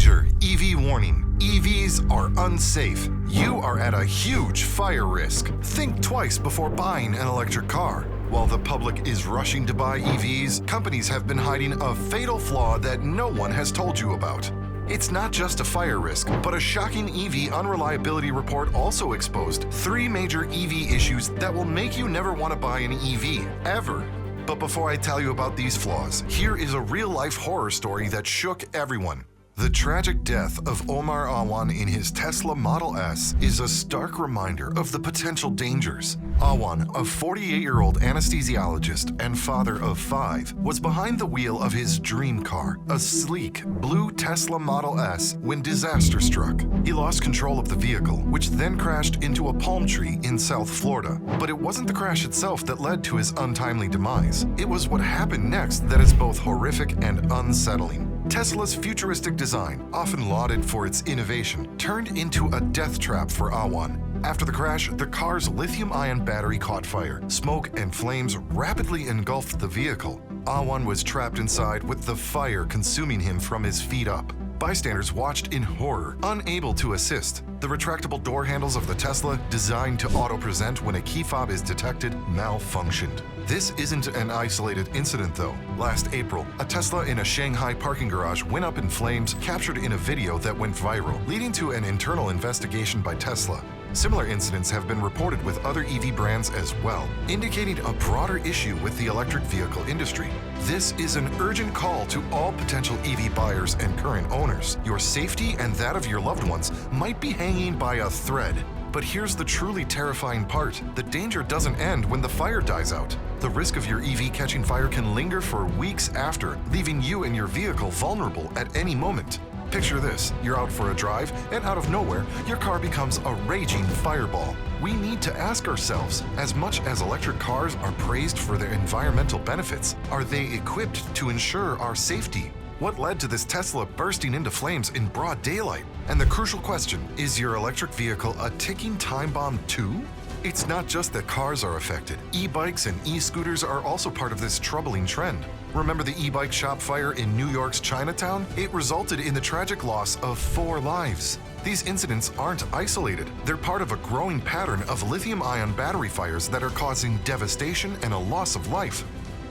Danger, EV warning. EVs are unsafe. You are at a huge fire risk. Think twice before buying an electric car. While the public is rushing to buy EVs, companies have been hiding a fatal flaw that no one has told you about. It's not just a fire risk, but a shocking EV unreliability report also exposed 3 major EV issues that will make you never want to buy an EV, ever. But before I tell you about these flaws, here is a real-life horror story that shook everyone. The tragic death of Omar Awan in his Tesla Model S is a stark reminder of the potential dangers. Awan, a 48-year-old anesthesiologist and father of 5, was behind the wheel of his dream car, a sleek, blue Tesla Model S, when disaster struck. He lost control of the vehicle, which then crashed into a palm tree in South Florida. But it wasn't the crash itself that led to his untimely demise. It was what happened next that is both horrific and unsettling. Tesla's futuristic design, often lauded for its innovation, turned into a death trap for Awan. After the crash, the car's lithium-ion battery caught fire. Smoke and flames rapidly engulfed the vehicle. Awan was trapped inside with the fire consuming him from his feet up. Bystanders watched in horror, unable to assist. The retractable door handles of the Tesla, designed to auto-present when a key fob is detected, malfunctioned. This isn't an isolated incident though. Last April, a Tesla in a Shanghai parking garage went up in flames, captured in a video that went viral, leading to an internal investigation by Tesla. Similar incidents have been reported with other EV brands as well, indicating a broader issue with the electric vehicle industry. This is an urgent call to all potential EV buyers and current owners. Your safety and that of your loved ones might be hanging by a thread. But here's the truly terrifying part. The danger doesn't end when the fire dies out. The risk of your EV catching fire can linger for weeks after, leaving you and your vehicle vulnerable at any moment. Picture this, you're out for a drive, and out of nowhere, your car becomes a raging fireball. We need to ask ourselves, as much as electric cars are praised for their environmental benefits, are they equipped to ensure our safety? What led to this Tesla bursting into flames in broad daylight? And the crucial question, is your electric vehicle a ticking time bomb too? It's not just that cars are affected. E-bikes and e-scooters are also part of this troubling trend. Remember the e-bike shop fire in New York's Chinatown? It resulted in the tragic loss of 4 lives. These incidents aren't isolated. They're part of a growing pattern of lithium-ion battery fires that are causing devastation and a loss of life.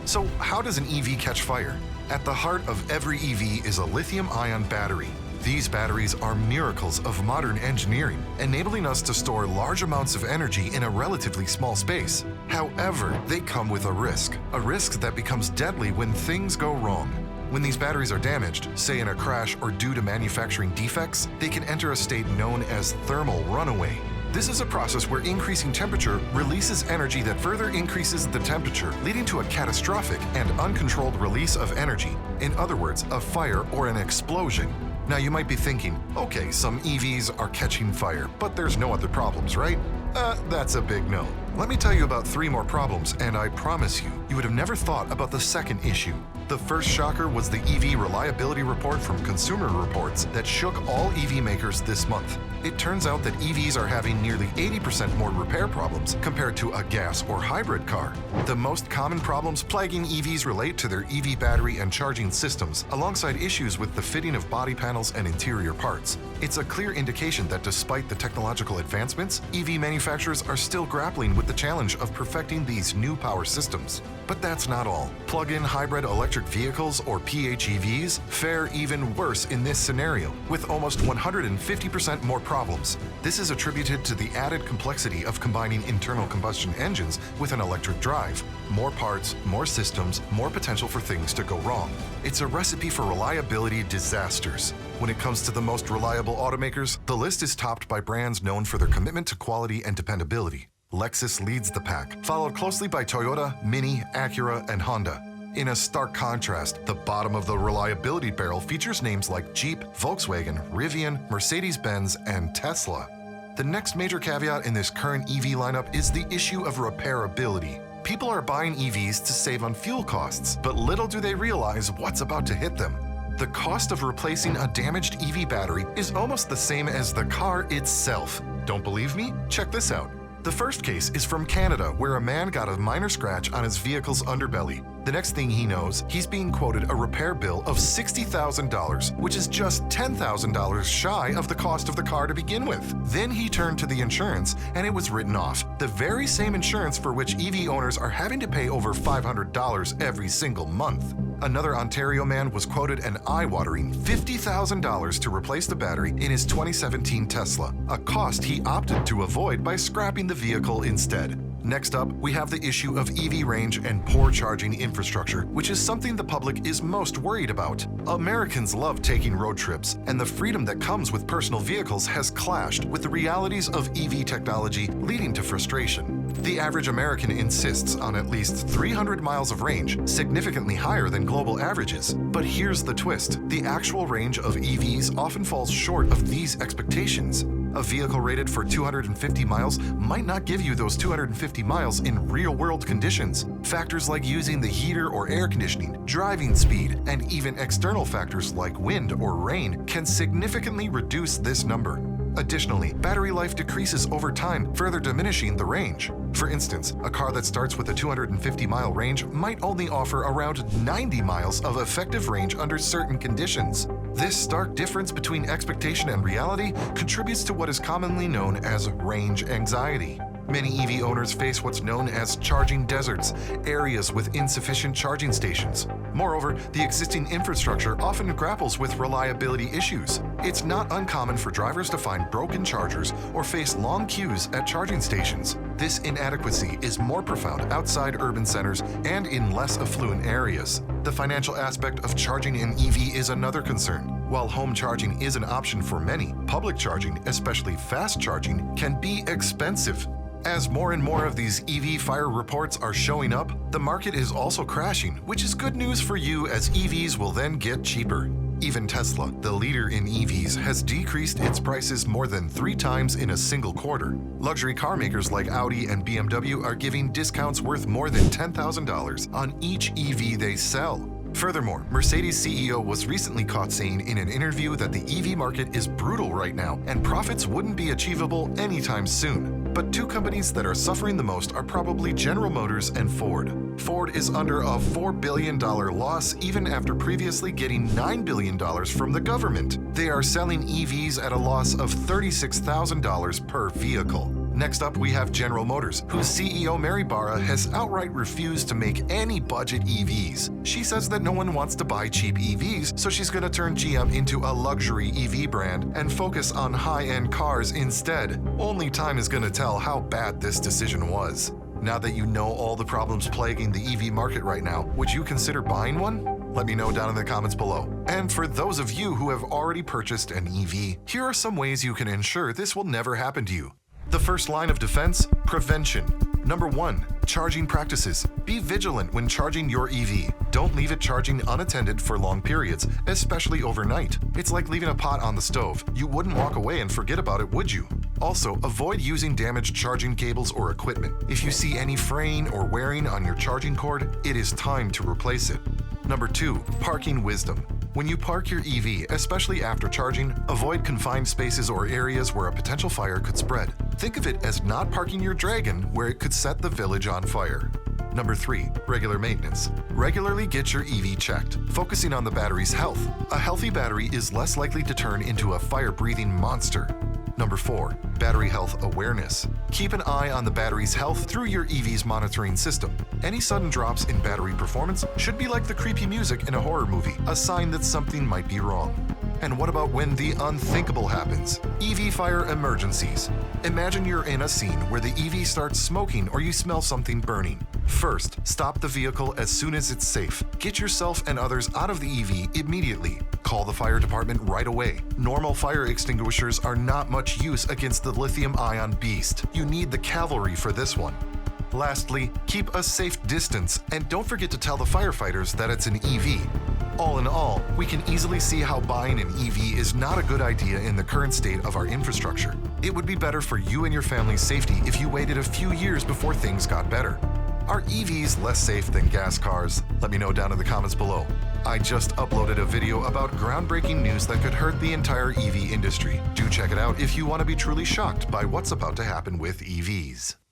So how does an EV catch fire? At the heart of every EV is a lithium-ion battery. These batteries are miracles of modern engineering, enabling us to store large amounts of energy in a relatively small space. However, they come with a risk that becomes deadly when things go wrong. When these batteries are damaged, say in a crash or due to manufacturing defects, they can enter a state known as thermal runaway. This is a process where increasing temperature releases energy that further increases the temperature, leading to a catastrophic and uncontrolled release of energy. In other words, a fire or an explosion. Now you might be thinking, okay, some EVs are catching fire, but there's no other problems, right? That's a big no. Let me tell you about 3 more problems, and I promise you, you would have never thought about the second issue. The first shocker was the EV reliability report from Consumer Reports that shook all EV makers this month. It turns out that EVs are having nearly 80% more repair problems compared to a gas or hybrid car. The most common problems plaguing EVs relate to their EV battery and charging systems, alongside issues with the fitting of body panels and interior parts. It's a clear indication that despite the technological advancements, EV manufacturers are still grappling with the challenge of perfecting these new power systems. But that's not all. Plug-in hybrid electric vehicles, or PHEVs, fare even worse in this scenario, with almost 150% more problems. This is attributed to the added complexity of combining internal combustion engines with an electric drive. More parts, more systems, more potential for things to go wrong. It's a recipe for reliability disasters. When it comes to the most reliable automakers, the list is topped by brands known for their commitment to quality and dependability. Lexus leads the pack, followed closely by Toyota, Mini, Acura, and Honda. In a stark contrast, the bottom of the reliability barrel features names like Jeep, Volkswagen, Rivian, Mercedes-Benz, and Tesla. The next major caveat in this current EV lineup is the issue of repairability. People are buying EVs to save on fuel costs, but little do they realize what's about to hit them. The cost of replacing a damaged EV battery is almost the same as the car itself. Don't believe me? Check this out. The first case is from Canada, where a man got a minor scratch on his vehicle's underbelly. The next thing he knows, he's being quoted a repair bill of $60,000, which is just $10,000 shy of the cost of the car to begin with. Then he turned to the insurance, and it was written off. The very same insurance for which EV owners are having to pay over $500 every single month. Another Ontario man was quoted an eye-watering $50,000 to replace the battery in his 2017 Tesla, a cost he opted to avoid by scrapping the vehicle instead. Next up, we have the issue of EV range and poor charging infrastructure, which is something the public is most worried about. Americans love taking road trips, and the freedom that comes with personal vehicles has clashed with the realities of EV technology, leading to frustration. The average American insists on at least 300 miles of range, significantly higher than global averages. But here's the twist: the actual range of EVs often falls short of these expectations. A vehicle rated for 250 miles might not give you those 250 miles in real-world conditions. Factors like using the heater or air conditioning, driving speed, and even external factors like wind or rain can significantly reduce this number. Additionally, battery life decreases over time, further diminishing the range. For instance, a car that starts with a 250-mile range might only offer around 90 miles of effective range under certain conditions. This stark difference between expectation and reality contributes to what is commonly known as range anxiety. Many EV owners face what's known as charging deserts, areas with insufficient charging stations. Moreover, the existing infrastructure often grapples with reliability issues. It's not uncommon for drivers to find broken chargers or face long queues at charging stations. This inadequacy is more profound outside urban centers and in less affluent areas. The financial aspect of charging an EV is another concern. While home charging is an option for many, public charging, especially fast charging, can be expensive. As more and more of these EV fire reports are showing up, the market is also crashing, which is good news for you as EVs will then get cheaper. Even Tesla, the leader in EVs, has decreased its prices more than 3 times in a single quarter. Luxury car makers like Audi and BMW are giving discounts worth more than $10,000 on each EV they sell. Furthermore, Mercedes CEO was recently caught saying in an interview that the EV market is brutal right now and profits wouldn't be achievable anytime soon. But 2 companies that are suffering the most are probably General Motors and Ford. Ford is under a $4 billion loss even after previously getting $9 billion from the government. They are selling EVs at a loss of $36,000 per vehicle. Next up, we have General Motors, whose CEO Mary Barra has outright refused to make any budget EVs. She says that no one wants to buy cheap EVs, so she's going to turn GM into a luxury EV brand and focus on high-end cars instead. Only time is going to tell how bad this decision was. Now that you know all the problems plaguing the EV market right now, would you consider buying one? Let me know down in the comments below. And for those of you who have already purchased an EV, here are some ways you can ensure this will never happen to you. The first line of defense: prevention. Number 1, charging practices. Be vigilant when charging your EV. Don't leave it charging unattended for long periods, especially overnight. It's like leaving a pot on the stove. You wouldn't walk away and forget about it, would you? Also, avoid using damaged charging cables or equipment. If you see any fraying or wearing on your charging cord, it is time to replace it. Number 2, parking wisdom. When you park your EV, especially after charging, avoid confined spaces or areas where a potential fire could spread. Think of it as not parking your Dragon where it could set the village on fire. Number 3, regular maintenance. Regularly get your EV checked, focusing on the battery's health. A healthy battery is less likely to turn into a fire-breathing monster. Number 4, battery health awareness. Keep an eye on the battery's health through your EV's monitoring system. Any sudden drops in battery performance should be like the creepy music in a horror movie, a sign that something might be wrong. And what about when the unthinkable happens? EV fire emergencies. Imagine you're in a scene where the EV starts smoking or you smell something burning. First, stop the vehicle as soon as it's safe. Get yourself and others out of the EV immediately. Call the fire department right away. Normal fire extinguishers are not much use against the lithium-ion beast. You need the cavalry for this one. Lastly, keep a safe distance and don't forget to tell the firefighters that it's an EV. All in all, we can easily see how buying an EV is not a good idea in the current state of our infrastructure. It would be better for you and your family's safety if you waited a few years before things got better. Are EVs less safe than gas cars? Let me know down in the comments below. I just uploaded a video about groundbreaking news that could hurt the entire EV industry. Do check it out if you want to be truly shocked by what's about to happen with EVs.